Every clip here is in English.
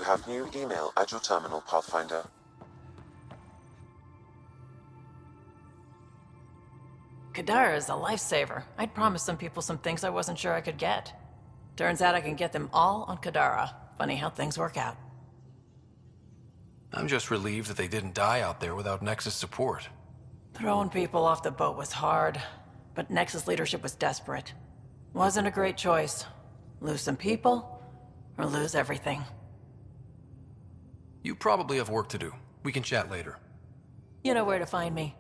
have new email at your terminal, Pathfinder. Kadara is a lifesaver. I'd promised some people some things I wasn't sure I could get. Turns out I can get them all on Kadara. Funny how things work out. I'm just relieved that they didn't die out there without Nexus support. Throwing people off the boat was hard, but Nexus leadership was desperate. Wasn't a great choice. Lose some people, or lose everything. You probably have work to do. We can chat later. You know where to find me.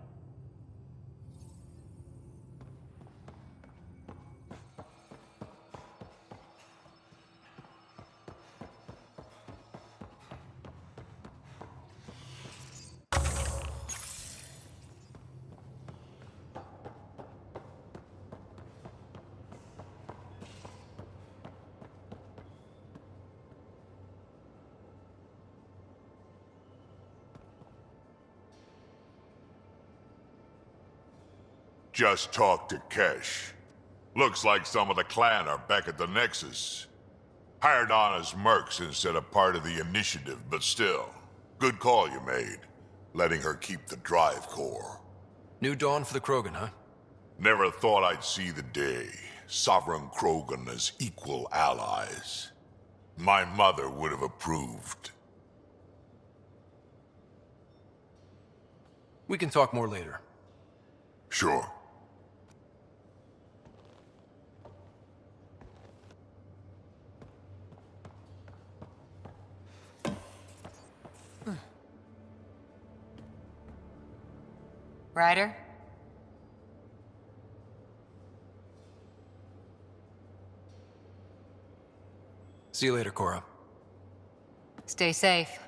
Just talked to Kesh. Looks like some of the clan are back at the Nexus. Hired on as mercs instead of part of the initiative, but still. Good call you made, letting her keep the drive core. New dawn for the Krogan, huh? Never thought I'd see the day. Sovereign Krogan as equal allies. My mother would have approved. We can talk more later. Sure. Ryder? See you later, Cora. Stay safe.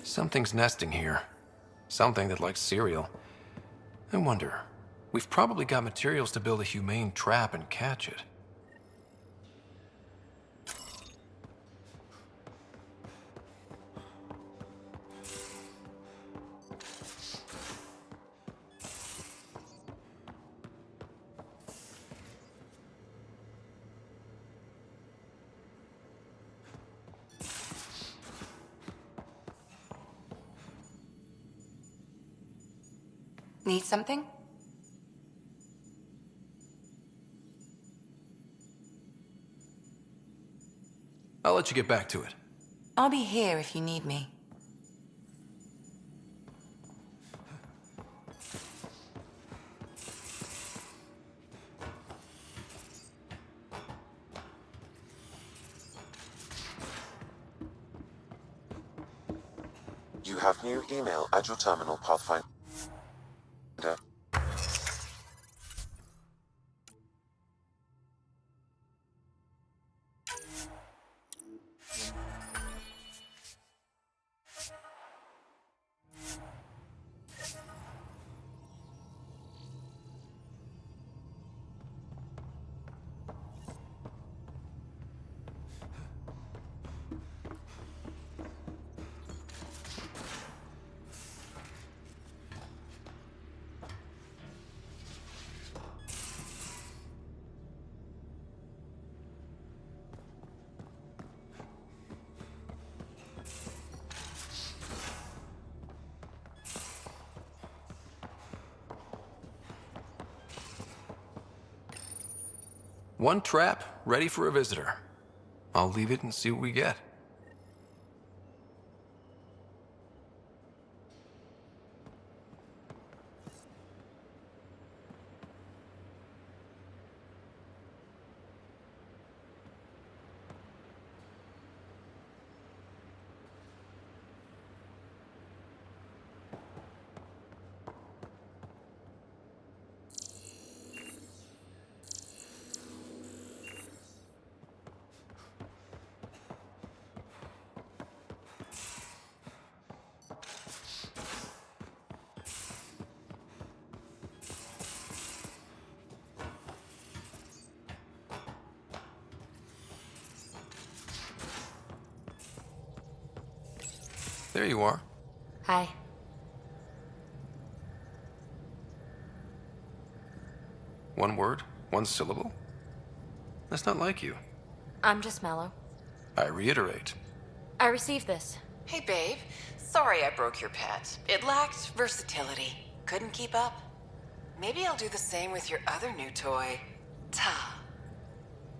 Something's nesting here. Something that likes cereal. I wonder, we've probably got materials to build a humane trap and catch it. Need something? I'll let you get back to it. I'll be here if you need me. You have new email at your terminal, Pathfinder. One trap, ready for a visitor. I'll leave it and see what we get. There you are. Hi. One word? One syllable? That's not like you. I'm just mellow. I reiterate. I received this. Hey, babe. Sorry I broke your pet. It lacked versatility. Couldn't keep up. Maybe I'll do the same with your other new toy, Ta.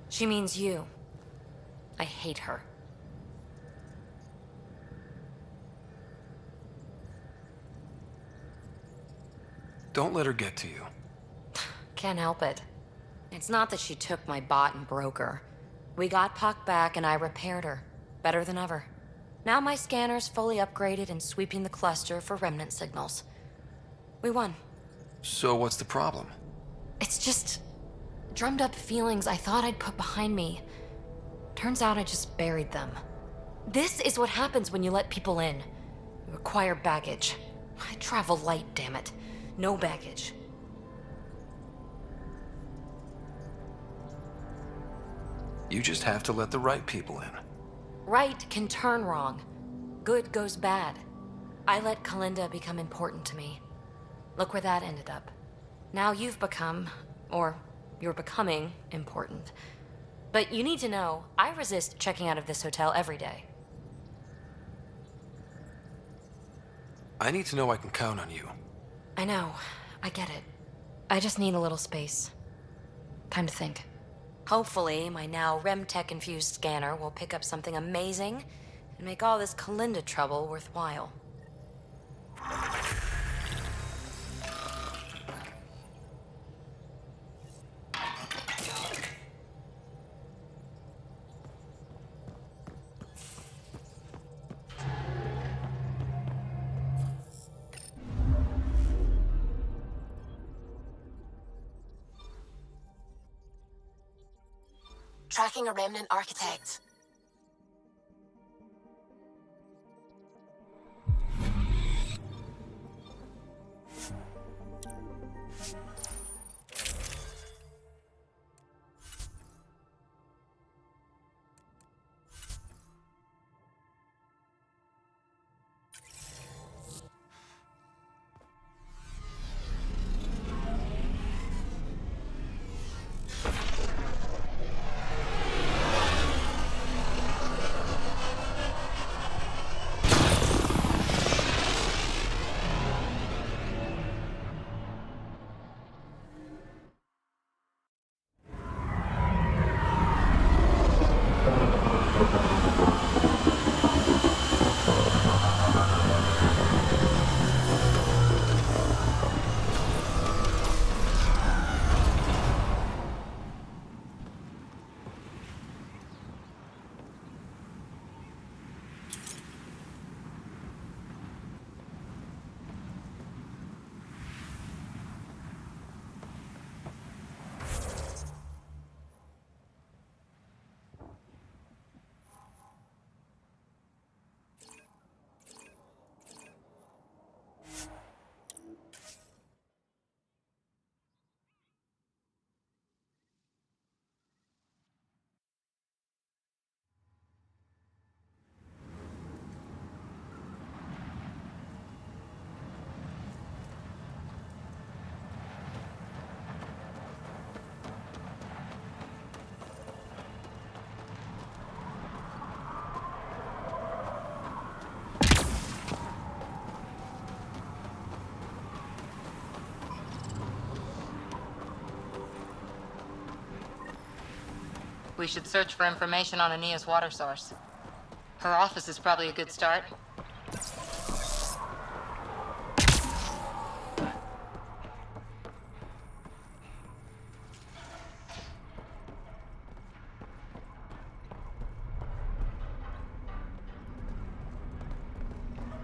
She means you. I hate her. Don't let her get to you. Can't help it. It's not that she took my bot and broke her. We got Puck back and I repaired her. Better than ever. Now my scanner's fully upgraded and sweeping the cluster for remnant signals. We won. So what's the problem? It's just drummed up feelings I thought I'd put behind me. Turns out I just buried them. This is what happens when you let people in. You acquire baggage. I travel light, damn it. No baggage. You just have to let the right people in. Right can turn wrong. Good goes bad. I let Kalinda become important to me. Look where that ended up. Now you've become, or you're becoming, important. But you need to know, I resist checking out of this hotel every day. I need to know I can count on you. I know. I get it. I just need a little space. Time to think. Hopefully, my now RemTech-infused scanner will pick up something amazing and make all this Kalinda trouble worthwhile. Tracking a remnant architect. We should search for information on Ania's water source. Her office is probably a good start.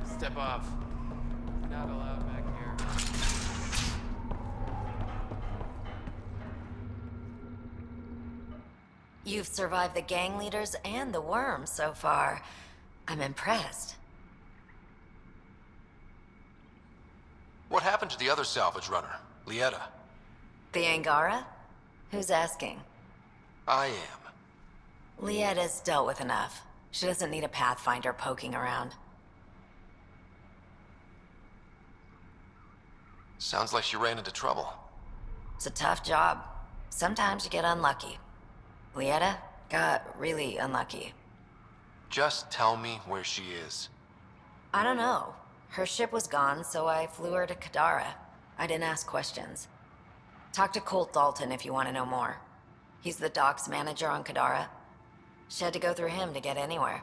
Step off. Not allowed back here. You've survived the gang leaders and the worm so far. I'm impressed. What happened to the other salvage runner, Lieta? The Angara? Who's asking? I am. Lietta's dealt with enough. She doesn't need a Pathfinder poking around. Sounds like she ran into trouble. It's a tough job. Sometimes you get unlucky. Lieta got really unlucky. Just tell me where she is. I don't know. Her ship was gone, so I flew her to Kadara. I didn't ask questions. Talk to Colt Dalton if you want to know more. He's the docks manager on Kadara. She had to go through him to get anywhere.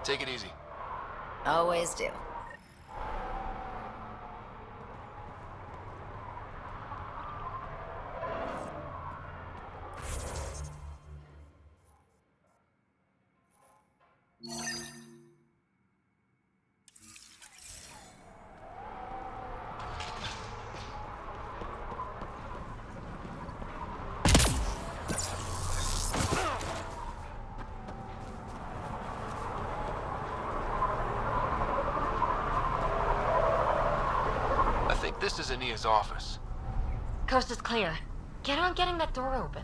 Take it easy. Always do. I think this is Ania's office. Coast is clear. Get on getting that door open.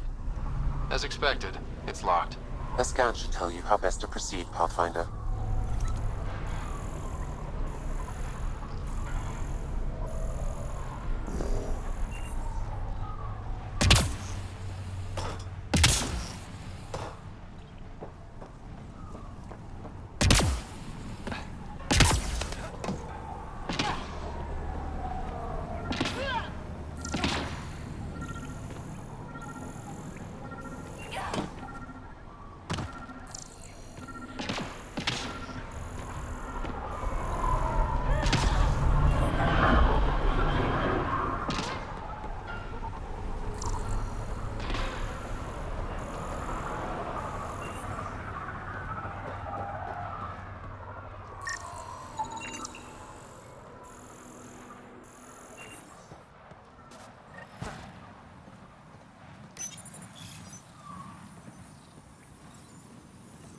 As expected, it's locked. A scan should tell you how best to proceed, Pathfinder.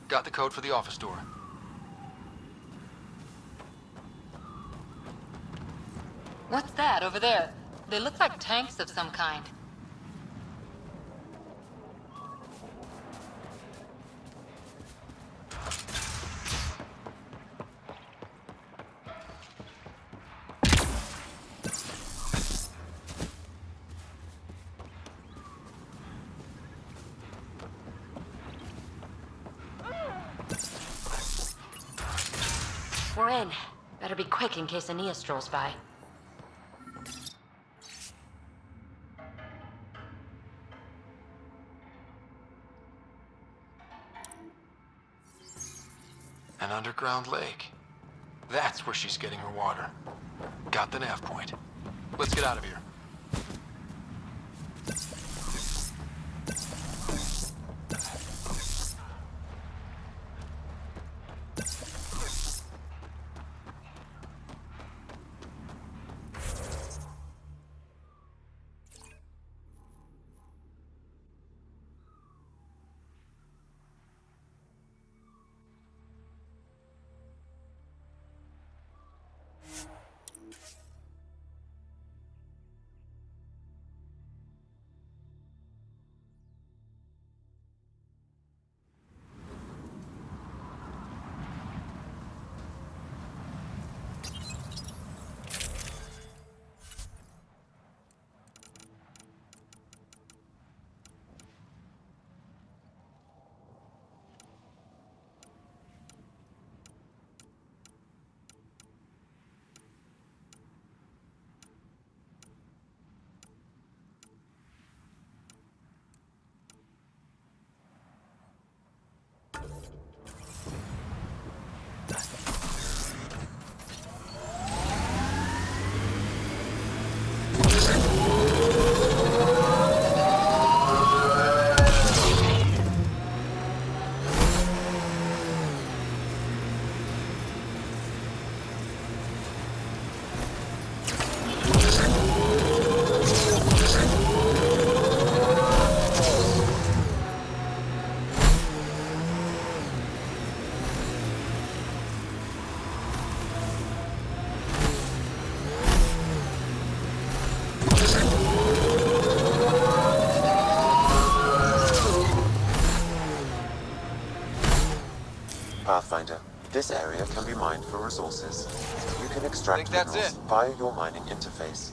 Got the code for the office door. What's that over there? They look like tanks of some kind. We're in. Better be quick in case Ania strolls by. An underground lake. That's where she's getting her water. Got the nav point. Let's get out of here. Pathfinder. This area can be mined for resources. You can extract Think that's minerals it? via your mining interface.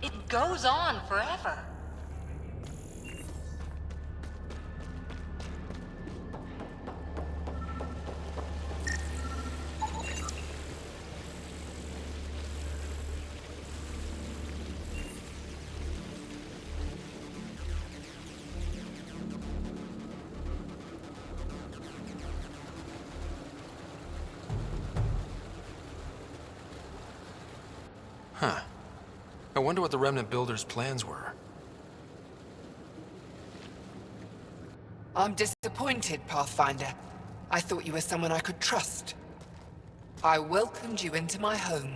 It goes on forever. Huh. I wonder what the Remnant Builders' plans were. I'm disappointed, Pathfinder. I thought you were someone I could trust. I welcomed you into my home,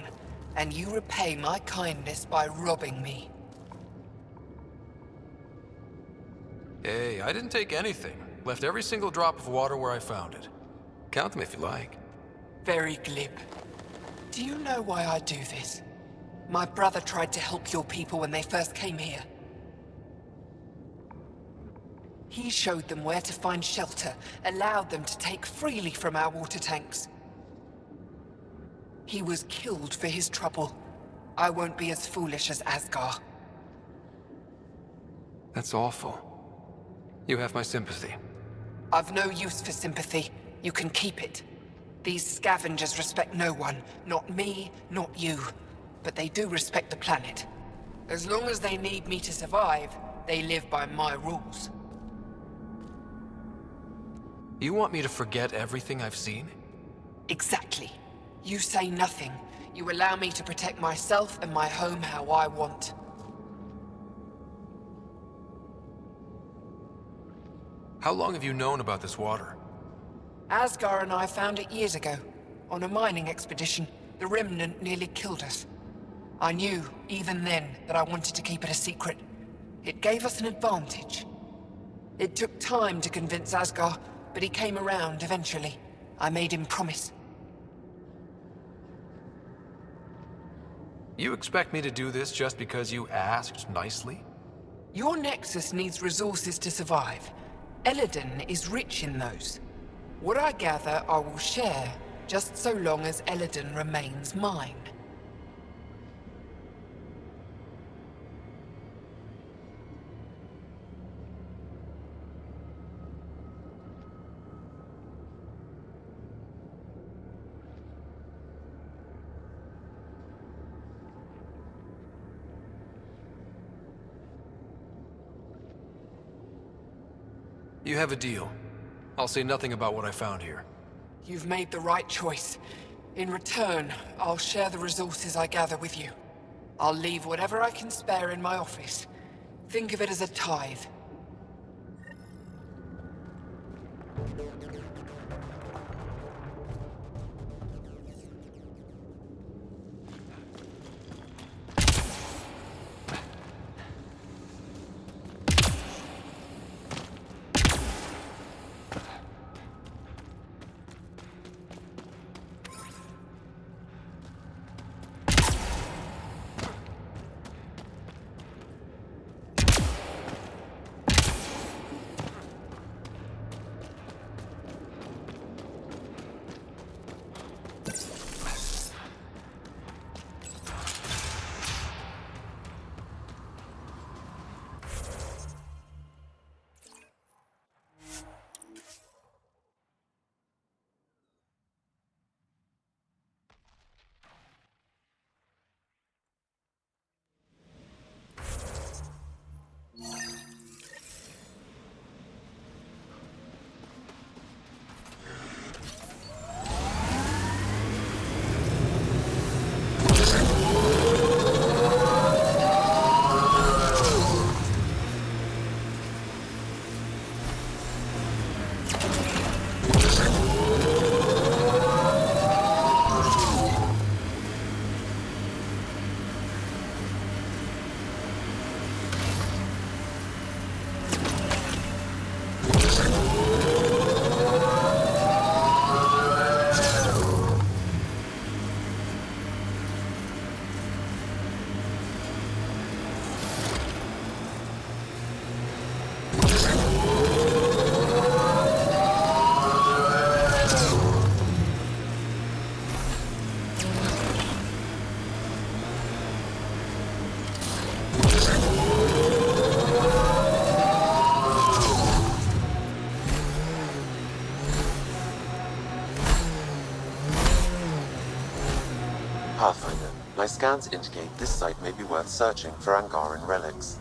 and you repay my kindness by robbing me. Hey, I didn't take anything. Left every single drop of water where I found it. Count them if you like. Very glib. Do you know why I do this? My brother tried to help your people when they first came here. He showed them where to find shelter, allowed them to take freely from our water tanks. He was killed for his trouble. I won't be as foolish as Asgar. That's awful. You have my sympathy. I've no use for sympathy. You can keep it. These scavengers respect no one. Not me, not you. But they do respect the planet. As long as they need me to survive, they live by my rules. You want me to forget everything I've seen? Exactly. You say nothing. You allow me to protect myself and my home how I want. How long have you known about this water? Asgar and I found it years ago. On a mining expedition, the Remnant nearly killed us. I knew, even then, that I wanted to keep it a secret. It gave us an advantage. It took time to convince Asgar, but he came around eventually. I made him promise. You expect me to do this just because you asked nicely? Your Nexus needs resources to survive. Eladin is rich in those. What I gather, I will share, just so long as Eladin remains mine. You have a deal. I'll say nothing about what I found here. You've made the right choice. In return, I'll share the resources I gather with you. I'll leave whatever I can spare in my office. Think of it as a tithe. Pathfinder, my scans indicate this site may be worth searching for Angaran relics.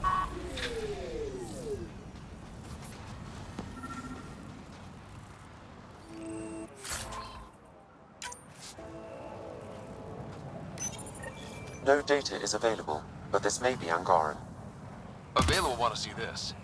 No data is available, but this may be Angaran. Available want to see this.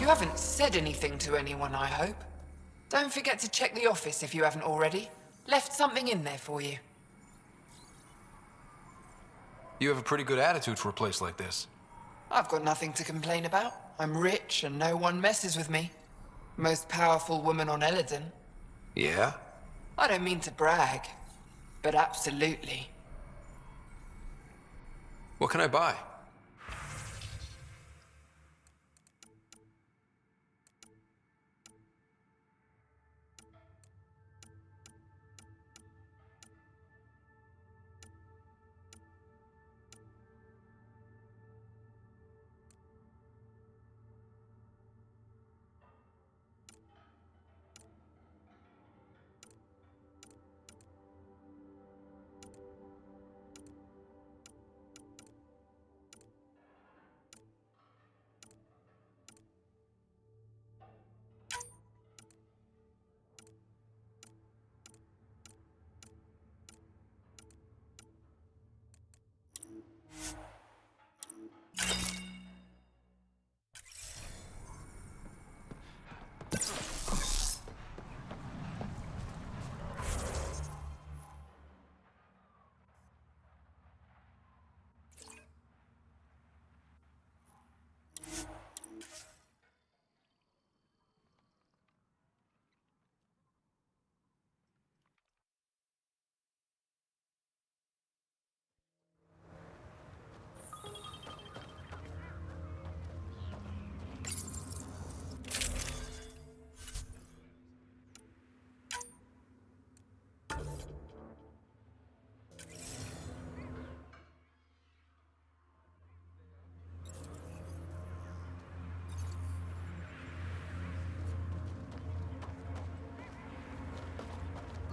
You haven't said anything to anyone, I hope. Don't forget to check the office if you haven't already. Left something in there for you. You have a pretty good attitude for a place like this. I've got nothing to complain about. I'm rich and no one messes with me. Most powerful woman on Eladon. Yeah? I don't mean to brag, but absolutely. What can I buy?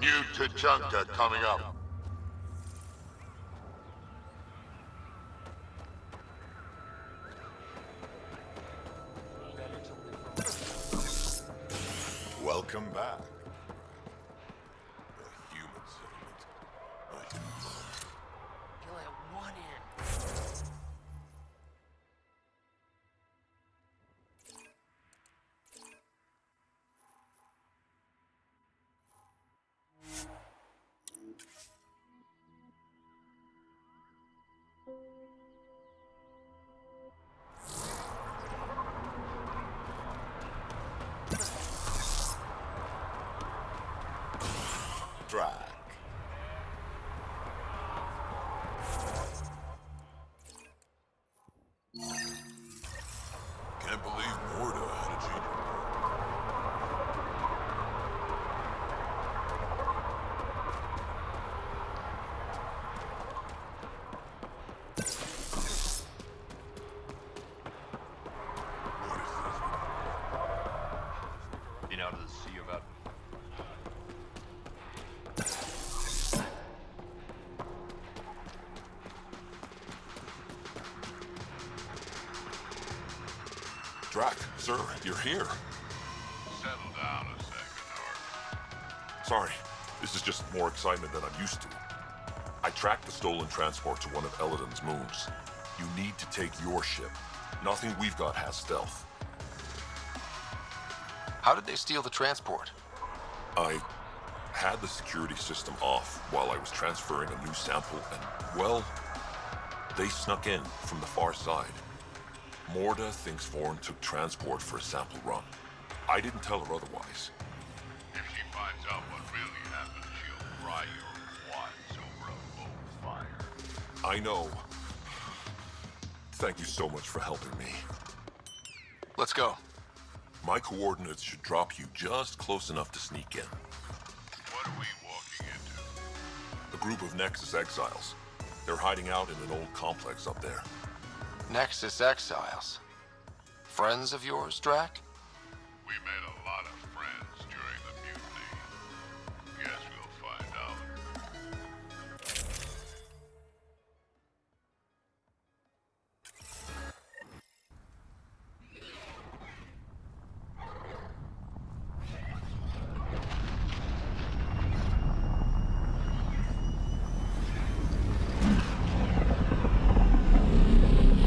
New Tachanka coming up. Welcome back. The human settlement. Kill at one end. Drack. Can't believe Morda had a change. Been out of the sea about Drack, sir, you're here. settle down a second, or Sorry, this is just more excitement than I'm used to. I tracked the stolen transport to one of Eladon's moons. You need to take your ship. Nothing we've got has stealth. How did they steal the transport? I had the security system off while I was transferring a new sample and, well, they snuck in from the far side. Morda thinks Vorn took transport for a sample run. I didn't tell her otherwise. if she finds out what really happened, she'll fry your wads over a boat fire. I know. Thank you so much for helping me. Let's go. My coordinates should drop you just close enough to sneak in. What are we walking into? A group of Nexus exiles. They're hiding out in an old complex up there. Nexus exiles. Friends of yours, Drack? We made a lot of friends during the mutiny. Guess we'll find out.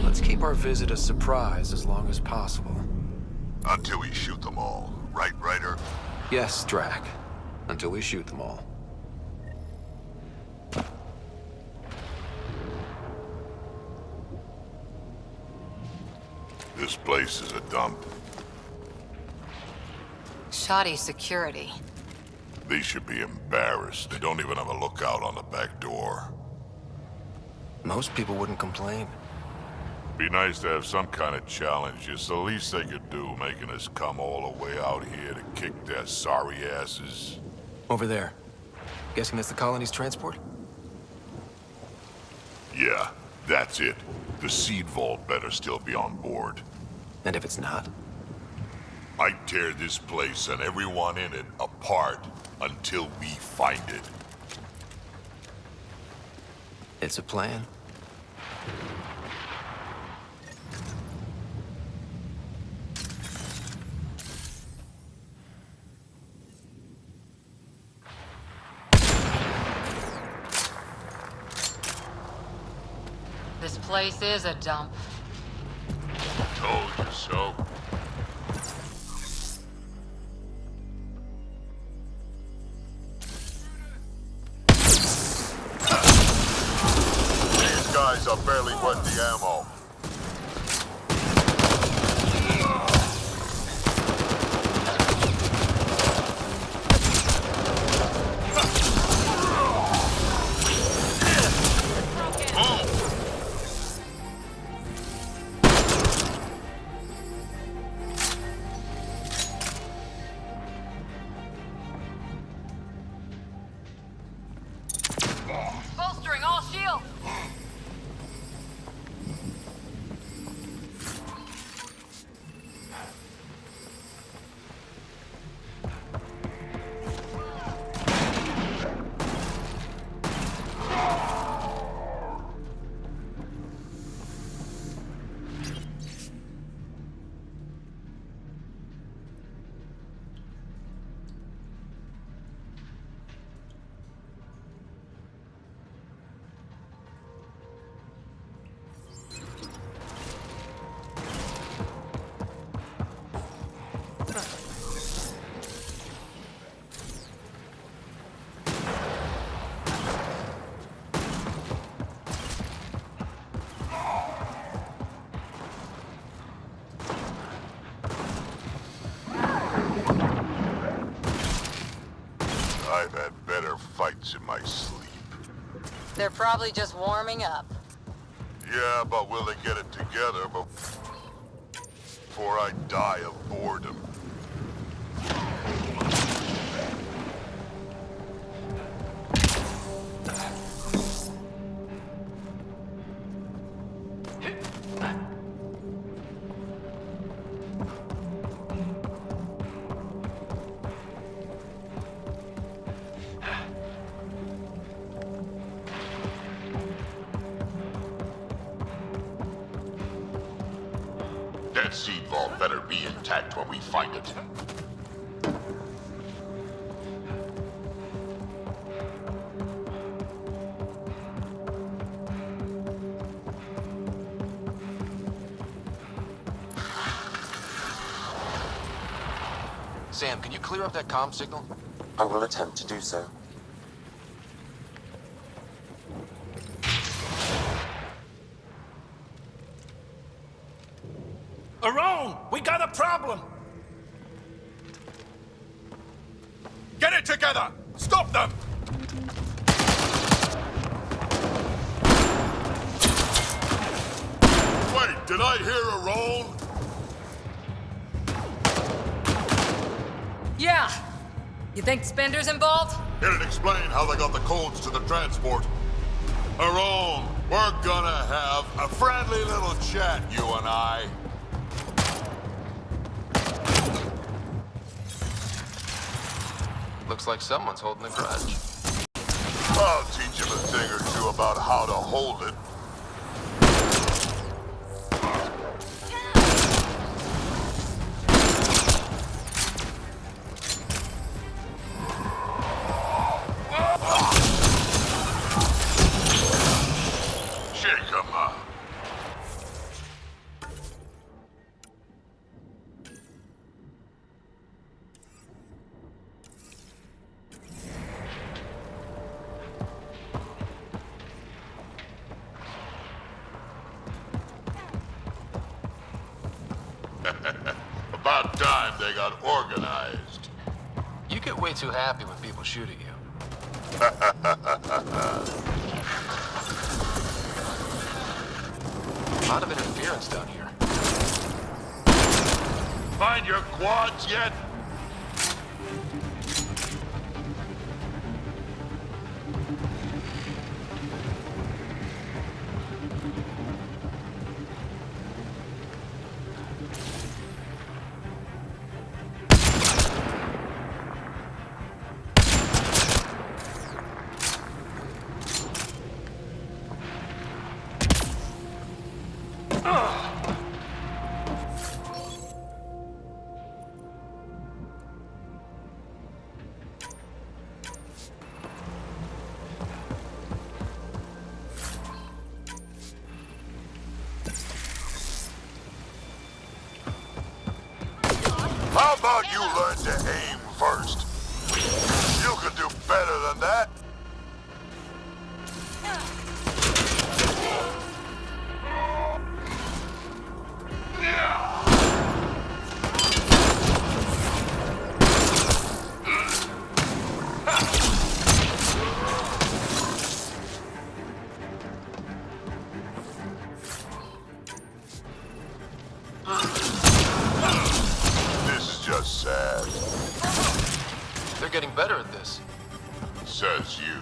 Let's keep our visit a surprise as long as possible. Until we shoot them all. Right, Ryder? Yes, Drack. Until we shoot them all. This place is a dump. Shoddy security. They should be embarrassed. They don't even have a lookout on the back door. Most people wouldn't complain. Be nice to have some kind of challenge. It's the least they could do, making us come all the way out here to kick their sorry asses. Over there. Guessing that's the colony's transport? Yeah, that's it. The seed vault better still be on board. And if it's not? I'd tear this place and everyone in it apart until we find it. It's a plan. This place is a dump. Told you so. These guys are barely worth the ammo. Bolstering all shields! better fights in my sleep. They're probably just warming up. Yeah, but will they get it together before I die of boredom? That seed vault better be intact when we find it. Sam, can you clear up that comm signal? I will attempt to do so. Around! We got a problem! Get it together! Stop them! Wait, did I hear a roll? Yeah. You think Spender's involved? It'd explain how they got the codes to the transport. Haron, we're gonna have a friendly little chat, you and I. Looks like someone's holding a grudge. I'll teach him a thing or two about how to hold it. Shake 'em up. About time they got organized. You get way too happy when people shoot at you. A lot of interference down here. Find your quads yet? How about you learn to aim first? You could do better than that. This is just sad. They're getting better at this. Says you.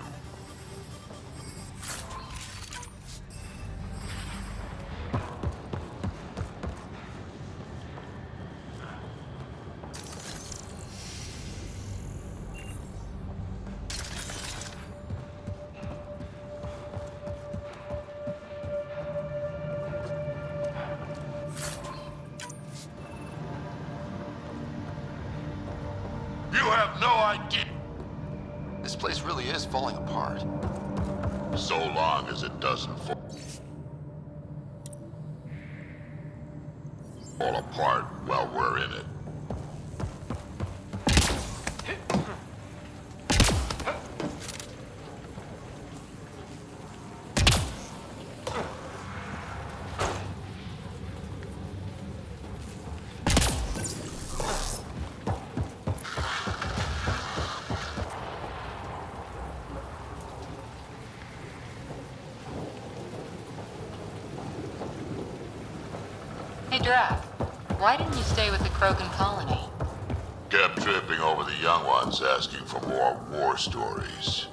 You have no idea. This place really is falling apart. So long as it doesn't fall apart while we're in it. Drack, why didn't you stay with the Krogan colony? Kept tripping over the young ones asking for more war stories.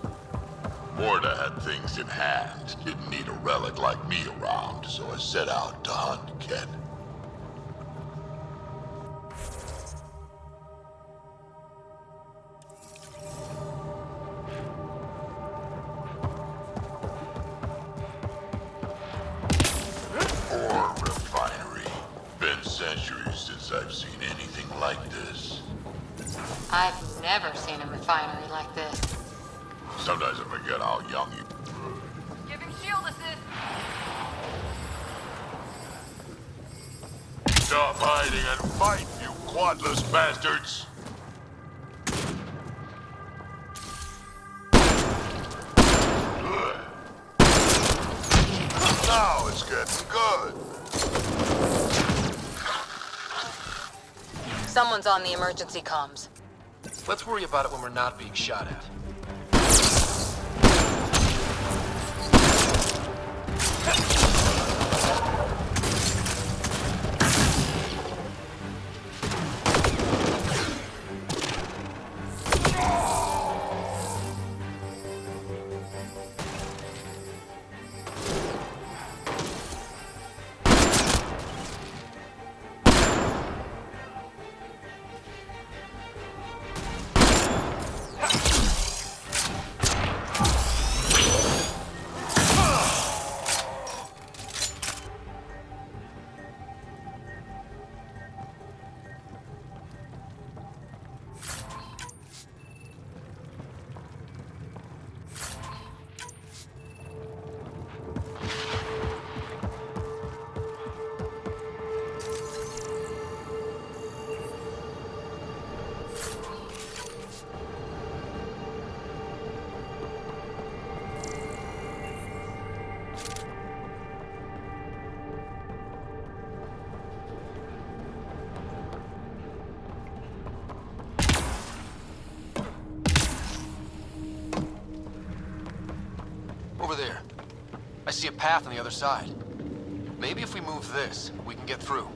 Morta had things in hand, didn't need a relic like me around, so I set out to hunt Ken. Or refinery. Been centuries since I've seen anything like this. I've never seen a refinery like this. Sometimes I forget how young you... Giving shield assist. Stop hiding and fight, you quadless bastards! Now it's getting good. Someone's on the emergency comms. Let's worry about it when we're not being shot at. Over there. I see a path on the other side. Maybe if we move this, we can get through.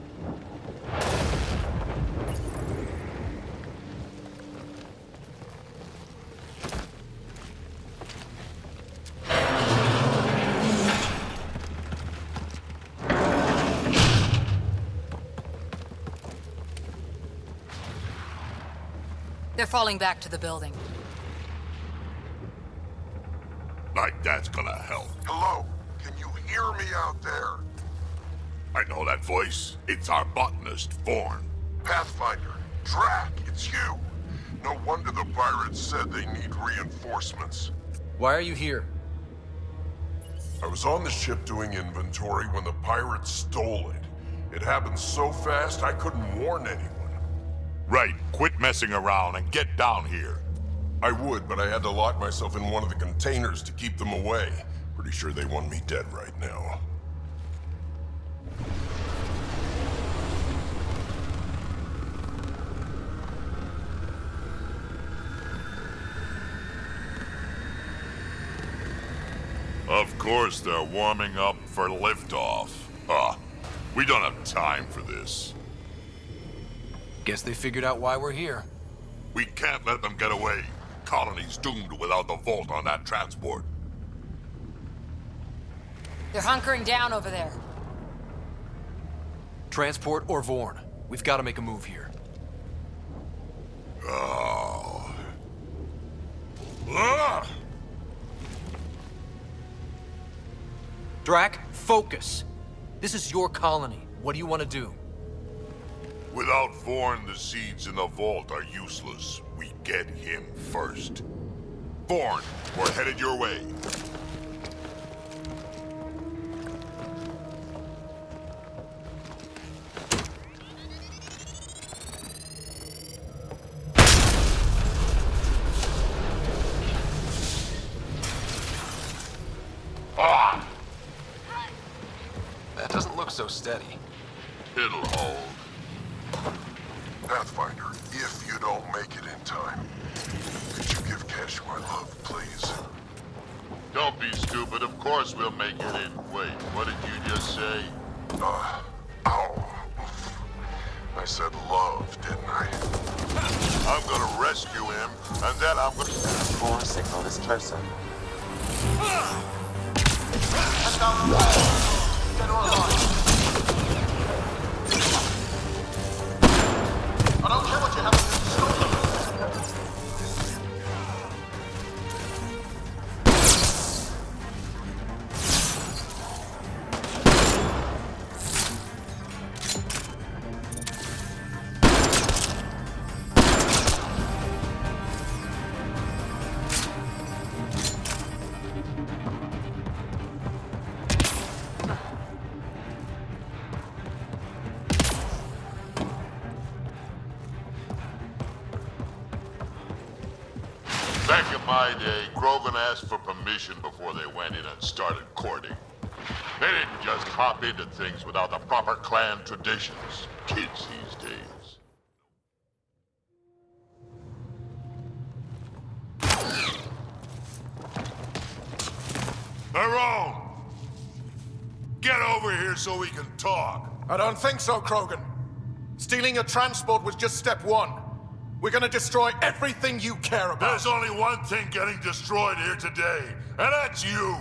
They're falling back to the building. Like that's gonna help. Hello? Can you hear me out there? I know that voice. It's our botanist, Vorn. Pathfinder, Drack, it's you. No wonder the pirates said they need reinforcements. Why are you here? I was on the ship doing inventory when the pirates stole it. It happened so fast I couldn't warn anyone. Right, quit messing around and get down here. I would, but I had to lock myself in one of the containers to keep them away. Pretty sure they want me dead right now. Of course they're warming up for liftoff. We don't have time for this. Guess they figured out why we're here. We can't let them get away. Colony's doomed without the vault on that transport. They're hunkering down over there. Transport or Vorn. We've got to make a move here. Oh. Ah! Drack, focus. This is your colony. What do you want to do? Without Vorn, the seeds in the vault are useless. We get him first. Vorn, we're headed your way. Ah! That doesn't look so steady. It'll hold. Pathfinder, if you don't make it in time, could you give Kesh my love, please? Don't be stupid. Of course we'll make it in. Wait, what did you just say? Ow. I said love, didn't I? I'm gonna rescue him, and then I'm gonna... Core signal is closer. I don't care what you have to do to stop them. Back in my day, Grogan asked for permission before they went in and started courting. They didn't just hop into things without the proper clan traditions. Kids these days. Tyrone! Get over here so we can talk. I don't think so, Krogan. Stealing a transport was just step one. We're gonna destroy everything you care about. There's only one thing getting destroyed here today, and that's you.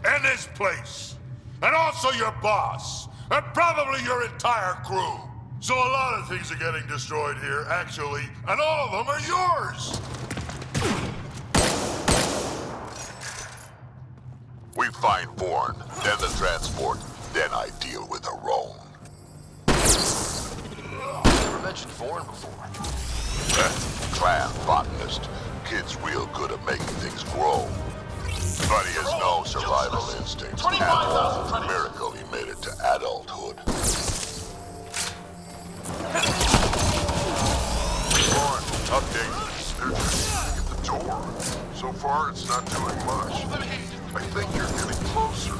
And this place. And also your boss. And probably your entire crew. So a lot of things are getting destroyed here, actually, and all of them are yours. We find Bourne, then the transport, then I deal with the Roan. Never mentioned Vaughn before. Clan botanist. Kid's real good at making things grow. But he has no survival instincts at all. Miracle he made it to adulthood. Vaughn, update. They're just at the door. So far, it's not doing much. I think you're getting closer.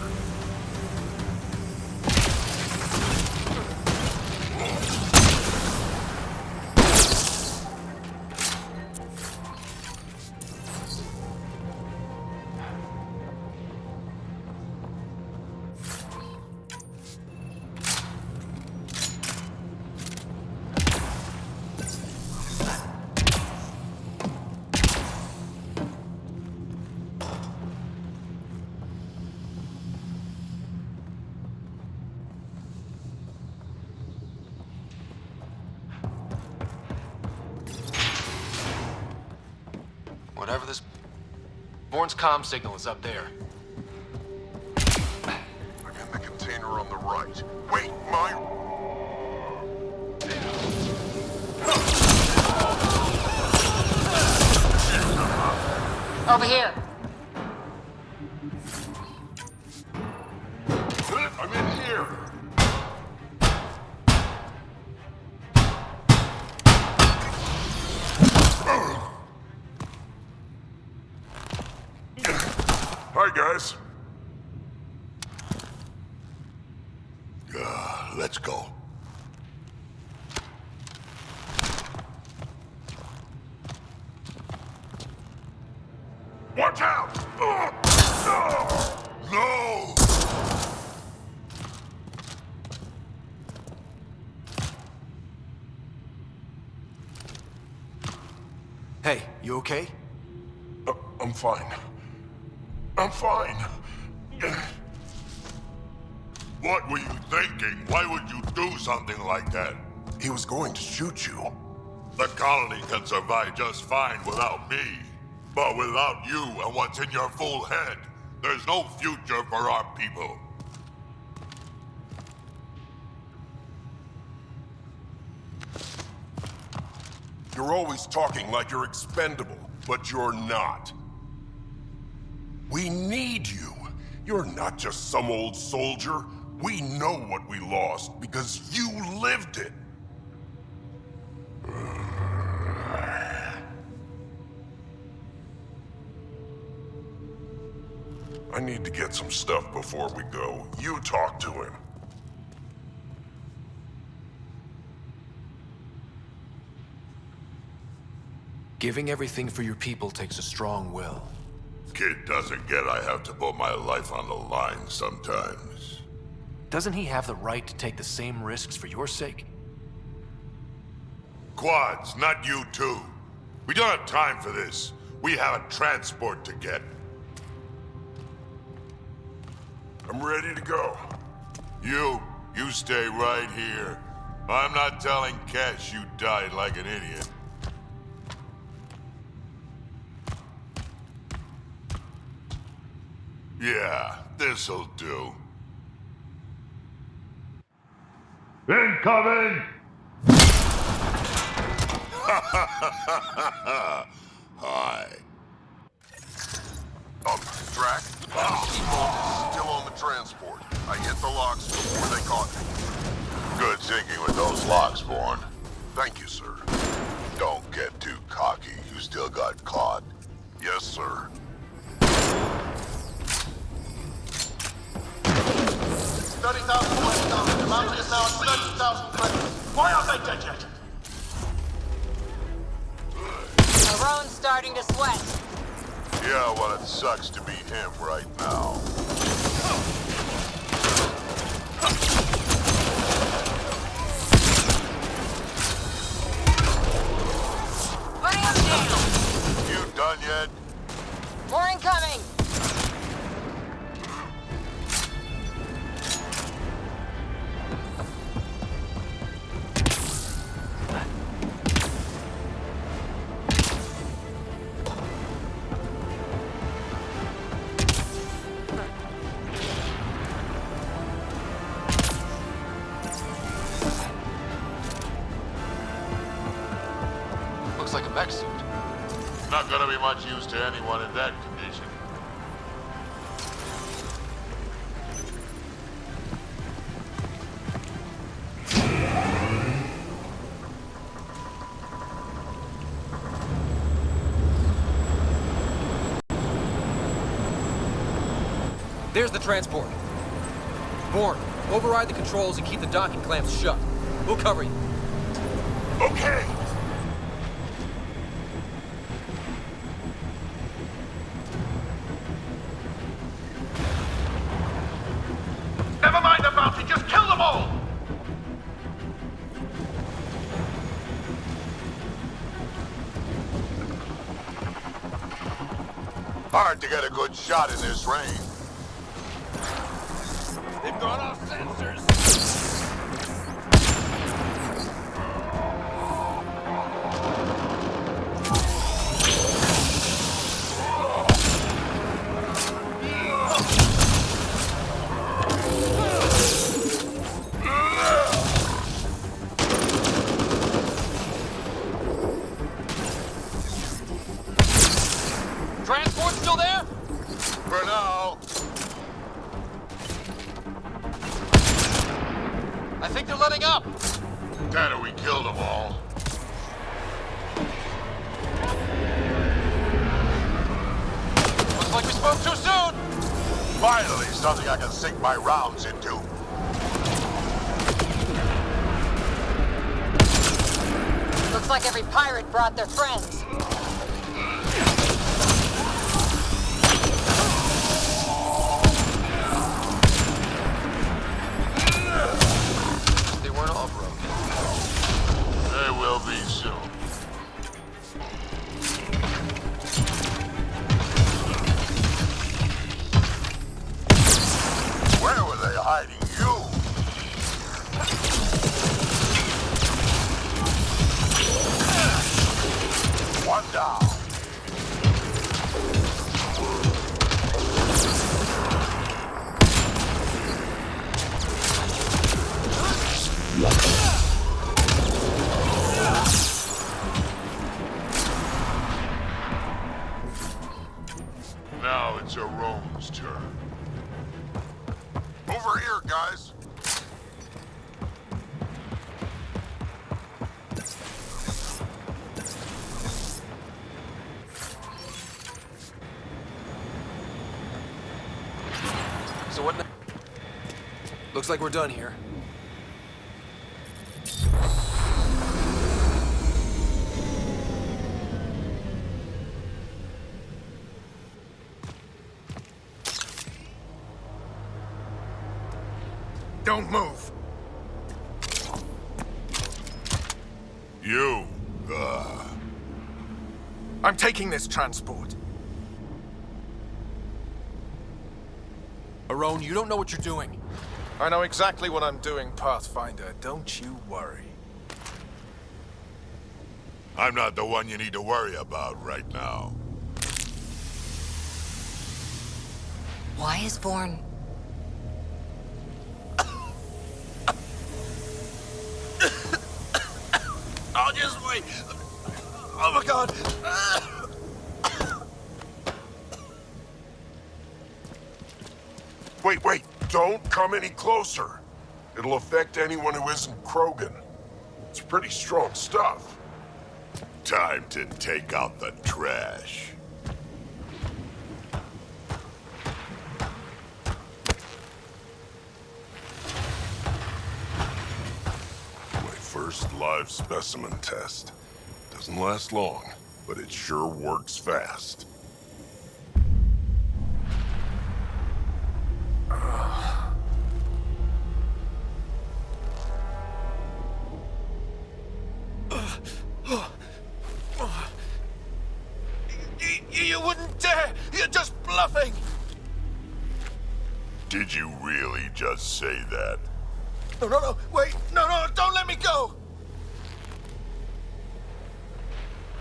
Whatever this... Bourne's comm signal is up there. I'm in the container on the right. Wait, my... Over here. I'm in here. Hi, guys. Let's go. Watch out! No! Hey, you okay? I'm fine. I'm fine. What were you thinking? Why would you do something like that? He was going to shoot you. The colony can survive just fine without me. But without you and what's in your full head, there's no future for our people. You're always talking like you're expendable, but you're not. We need you. You're not just some old soldier. We know what we lost because you lived it. I need to get some stuff before we go. You talk to him. Giving everything for your people takes a strong will. Kid doesn't get I have to put my life on the line sometimes. Doesn't he have the right to take the same risks for your sake? Quads, not you two. We don't have time for this. We have a transport to get. I'm ready to go. You stay right here. I'm not telling Kesh you died like an idiot. Yeah, this'll do. Incoming! Hi. Drack, T-Bolt is still on the transport. I hit the locks before they caught me. Good thinking with those locks, Vaughn. Thank you, sir. Don't get too cocky. You still got Claude. Yes, sir. 30,000 credits down. The mountain is now at 30,000 credits. Why aren't they dead yet? Maroon's starting to sweat. Yeah, well, it sucks to be him right now. Putting him down. You done yet? More incoming. Looks like a mech suit. Not gonna be much use to anyone in that condition. There's the transport. Bourne, override the controls and keep the docking clamps shut. We'll cover you. Okay! Never mind the bounty, just kill them all! Hard to get a good shot in this rain. They've gone off sensors. Transport still there? For now. I think they're letting up. Better we killed them all. Looks like we spoke too soon. Finally, something I can sink my rounds into. Looks like every pirate brought their friends. They weren't all broken. They will be soon. Where were they hiding you? One down. Now it's Arome's turn. Over here, guys. So what? Looks like we're done here. Don't move. You, I'm taking this transport. Arone, you don't know what you're doing. I know exactly what I'm doing, Pathfinder. Don't you worry. I'm not the one you need to worry about right now. Why is Vorn... I'll just wait. Oh my god. Wait, don't come any closer. It'll affect anyone who isn't Krogan. It's pretty strong stuff. Time to take out the trash. My first live specimen test. Doesn't last long, but it sure works fast. You wouldn't dare! You're just bluffing! Did you really just say that? No, wait! No, don't let me go!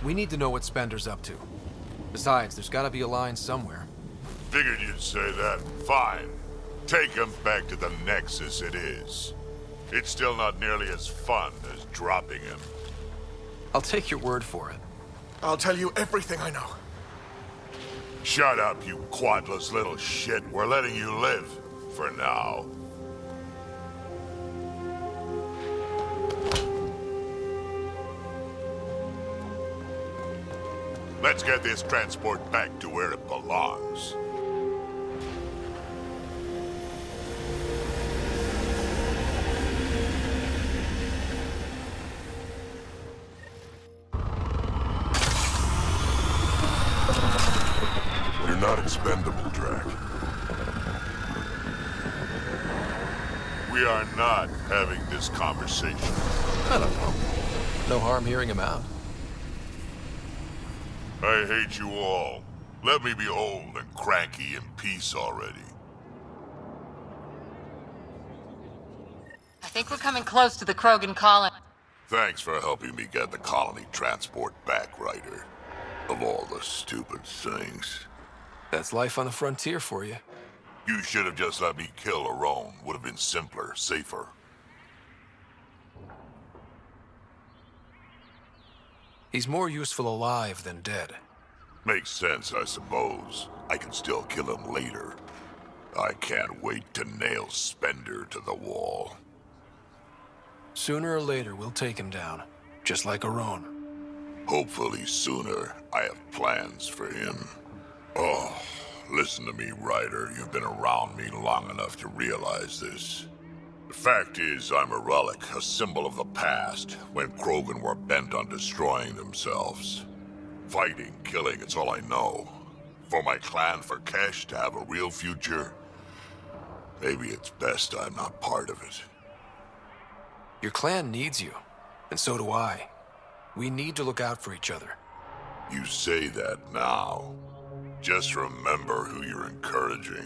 We need to know what Spender's up to. Besides, there's gotta be a line somewhere. Figured you'd say that. Fine. Take him back to the Nexus it is. It's still not nearly as fun as dropping him. I'll take your word for it. I'll tell you everything I know. Shut up, you quadless little shit. We're letting you live. For now. Let's get this transport back to where it belongs. You're not expendable, Drack. We are not having this conversation. I don't know. No harm hearing him out. I hate you all. Let me be old and cranky in peace already. I think we're coming close to the Krogan colony. Thanks for helping me get the colony transport back, Ryder. Of all the stupid things. That's life on the frontier for you. You should have just let me kill Arone. Would have been simpler, safer. He's more useful alive than dead. Makes sense, I suppose. I can still kill him later. I can't wait to nail Spender to the wall. Sooner or later, we'll take him down. Just like Arone. Hopefully sooner. I have plans for him. Oh, listen to me, Ryder. You've been around me long enough to realize this. The fact is, I'm a relic, a symbol of the past, when Krogan were bent on destroying themselves. Fighting, killing, it's all I know. For my clan, for Kesh to have a real future, maybe it's best I'm not part of it. Your clan needs you, and so do I. We need to look out for each other. You say that now. Just remember who you're encouraging.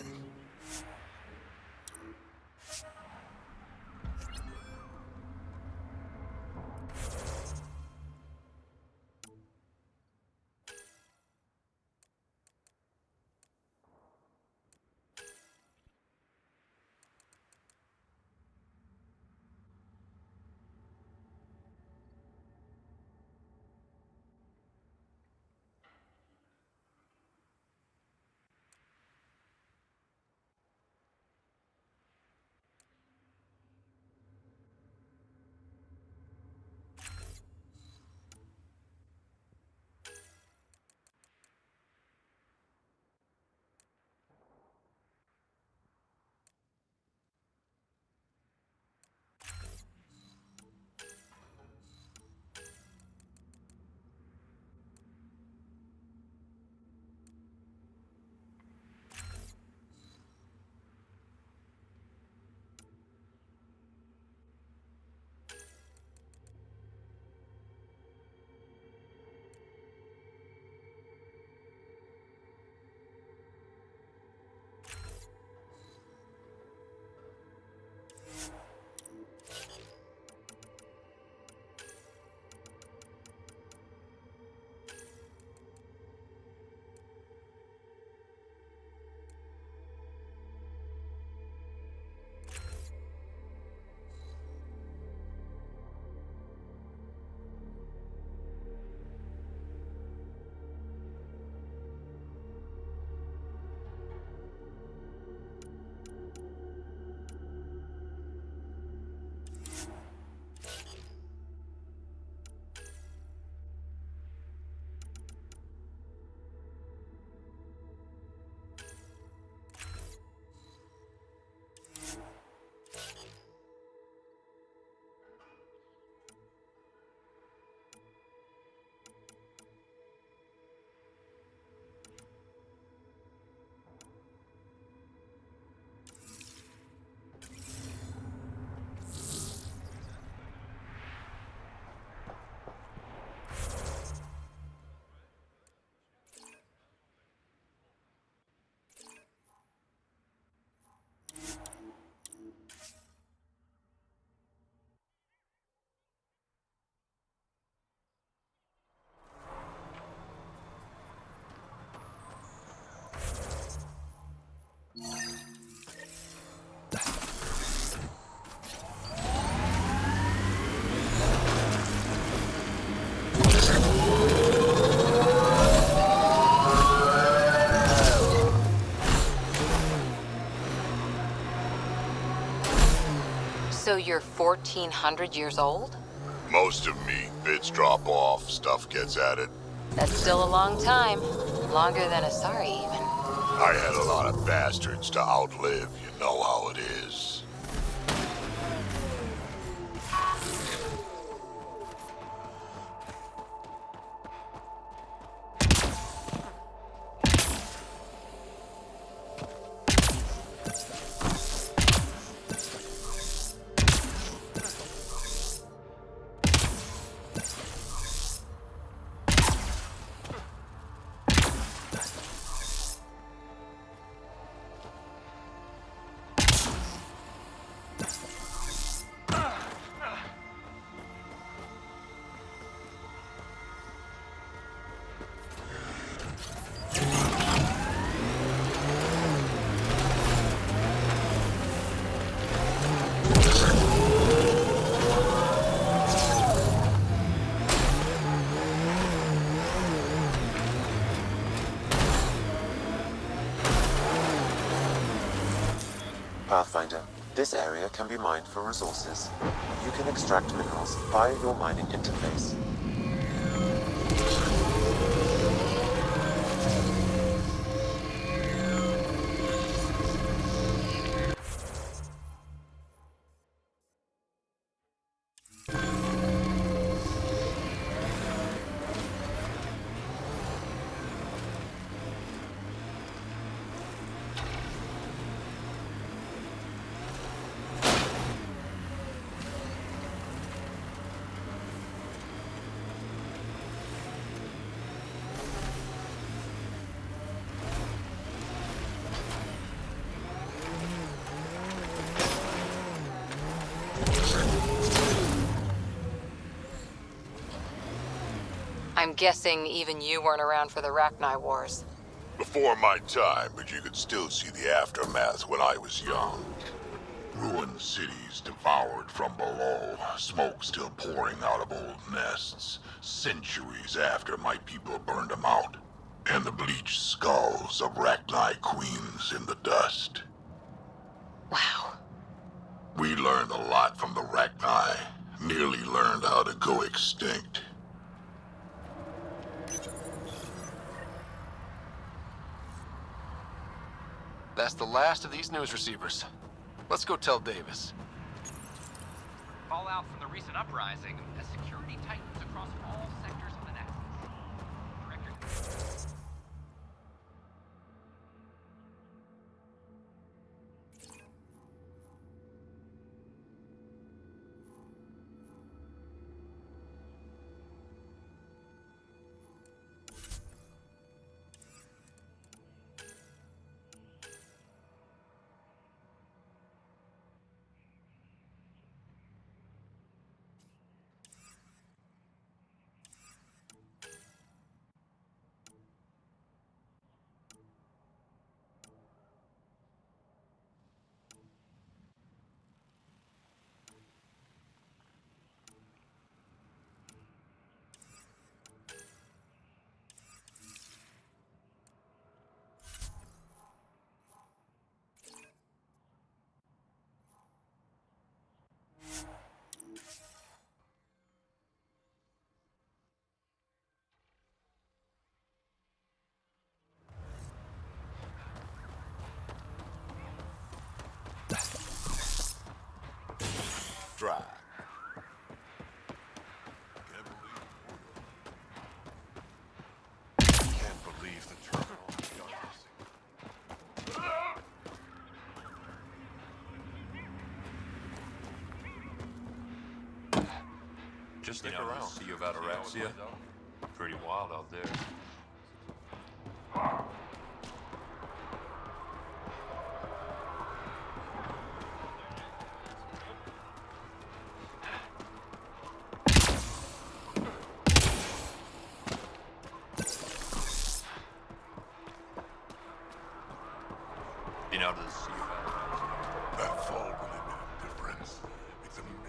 So you're 1,400 years old? Most of me. Bits drop off, stuff gets added. That's still a long time. Longer than Asari, even. I had a lot of bastards to outlive, you know how it is. Pathfinder, this area can be mined for resources. You can extract minerals via your mining interface. I'm guessing even you weren't around for the Rachni Wars. Before my time, but you could still see the aftermath when I was young. Ruined cities devoured from below, smoke still pouring out of old nests, centuries after my people burned them out, and the bleached skulls of Rachni queens in the dust. Wow. We learned a lot from the Rachni, nearly learned how to go extinct. That's the last of these news receivers. Let's go tell Davis. Fallout from the recent uprising as security tightens across all sectors of the Nexus. Drack. Can't believe the terminal has gone missing. Just stick around. See you about Araxia. Pretty wild out there. Been out of the sea about Araxia. That fall really made a difference. It's amazing.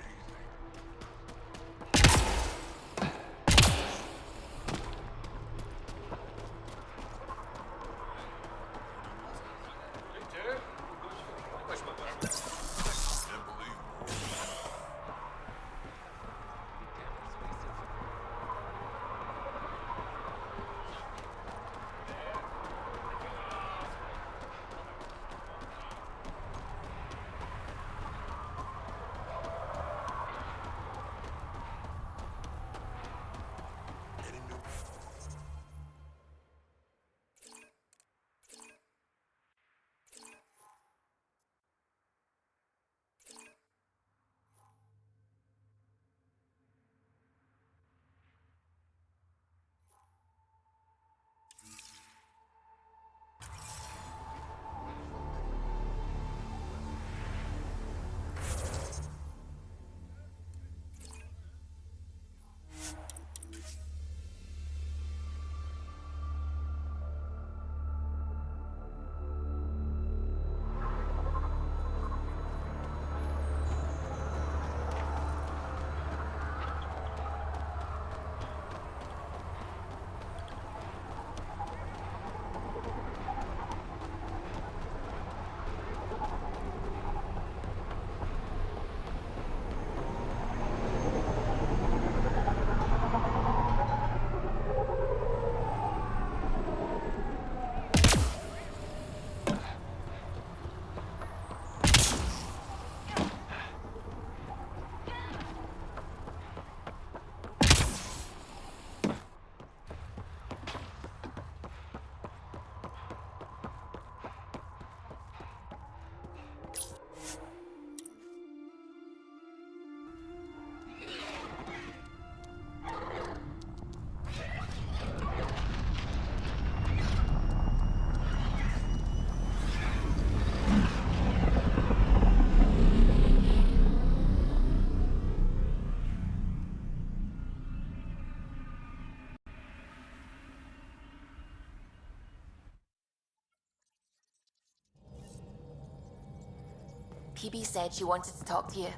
PB said she wanted to talk to you.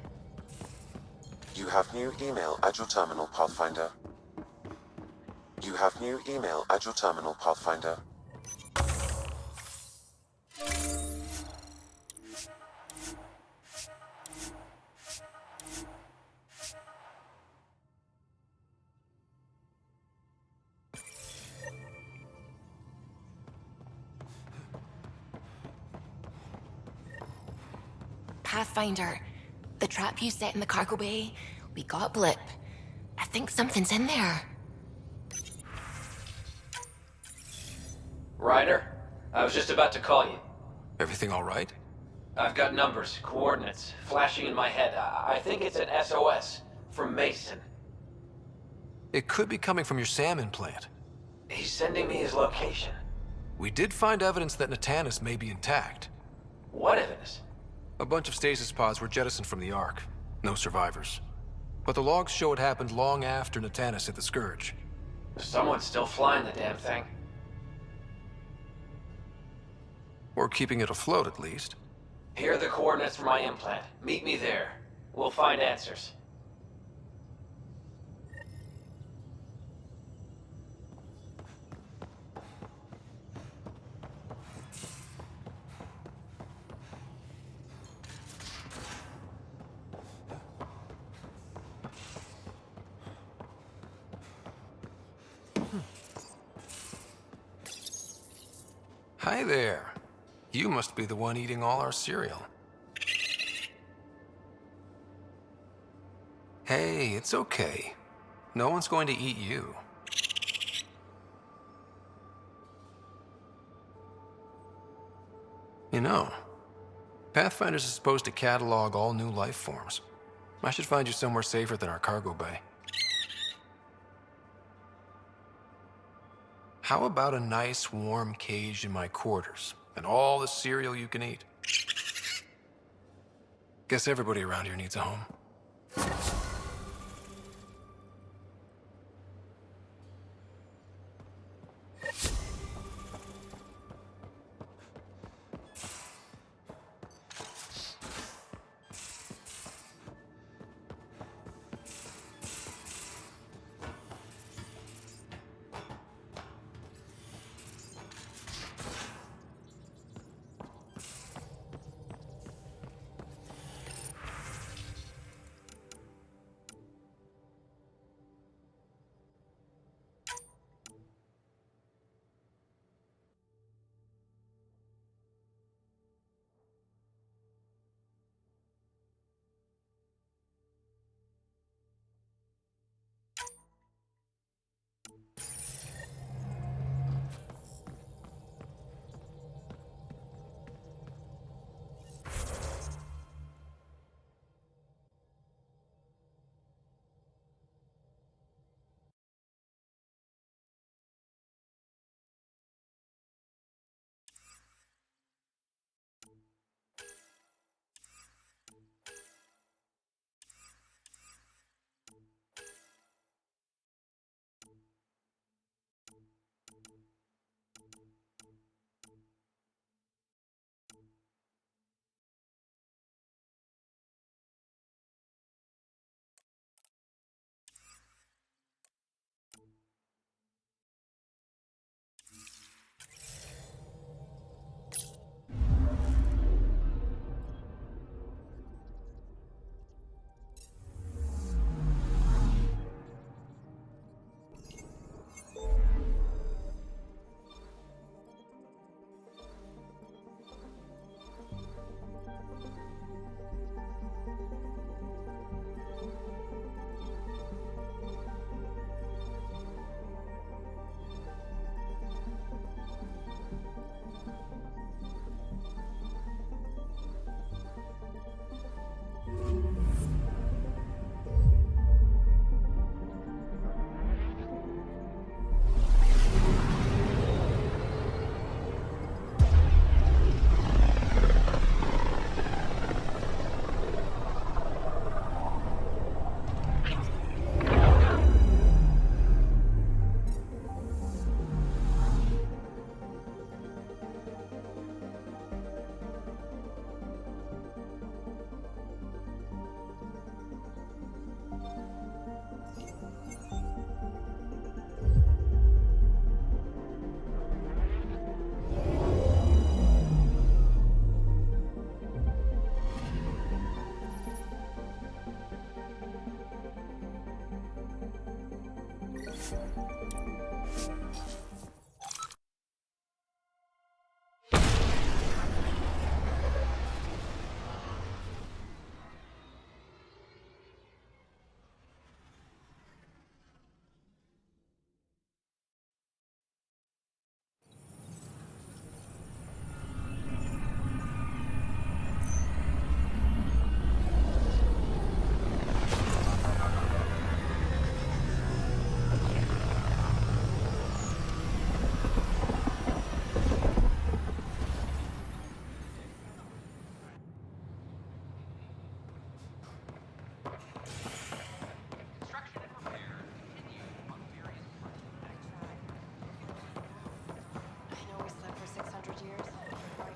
You have new email at your terminal, Pathfinder. You have new email at your terminal, Pathfinder. Pathfinder, the trap you set in the cargo bay, we got a blip. I think something's in there. Ryder, I was just about to call you. Everything all right? I've got numbers, coordinates, flashing in my head. I think it's an SOS from Mason. It could be coming from your salmon plant. He's sending me his location. We did find evidence that Natanis may be intact. What evidence? A bunch of stasis pods were jettisoned from the Ark. No survivors. But the logs show it happened long after Natanis hit the Scourge. Someone's still flying the damn thing. Or keeping it afloat, at least. Here are the coordinates for my implant. Meet me there. We'll find answers. Hi there. You must be the one eating all our cereal. Hey, it's okay. No one's going to eat you. You know, Pathfinders is supposed to catalog all new life forms. I should find you somewhere safer than our cargo bay. How about a nice warm cage in my quarters and all the cereal you can eat? Guess everybody around here needs a home.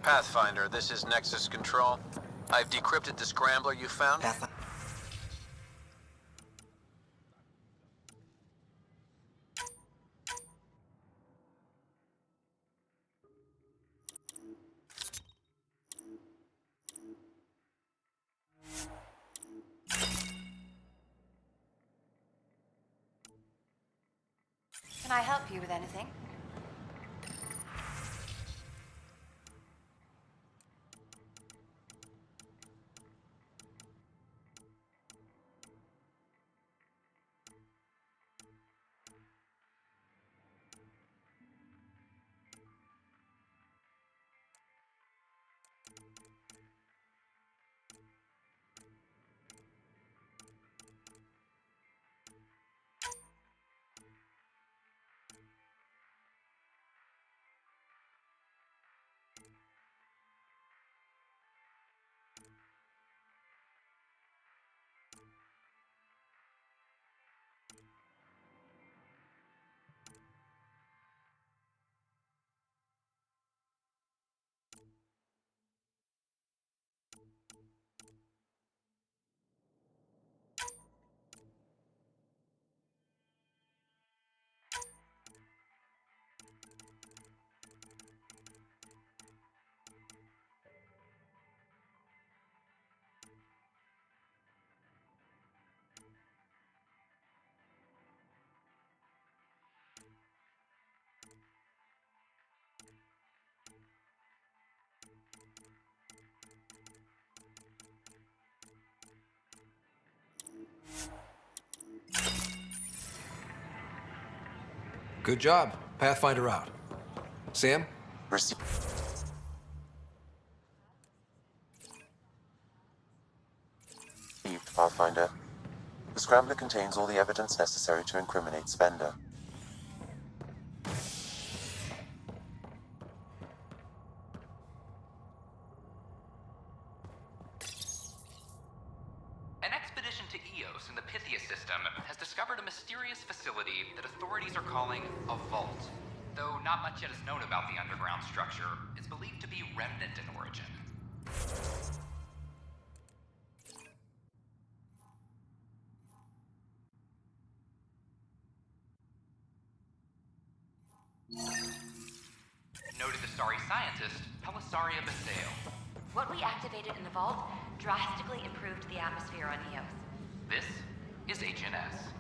Pathfinder, this is Nexus Control. I've decrypted the scrambler you found. Can I help you with anything? Good job. Pathfinder out. Sam? Received, Pathfinder. The scrambler contains all the evidence necessary to incriminate Spender. An expedition to Eos in the Pythia system has discovered a mysterious facility that authorities are calling a vault. Though not much yet is known about the underground structure, it's believed to be remnant in origin. Noted Asari scientist, Pelisaria Basale. What we activated in the vault drastically improved the atmosphere on Eos. This is HNS.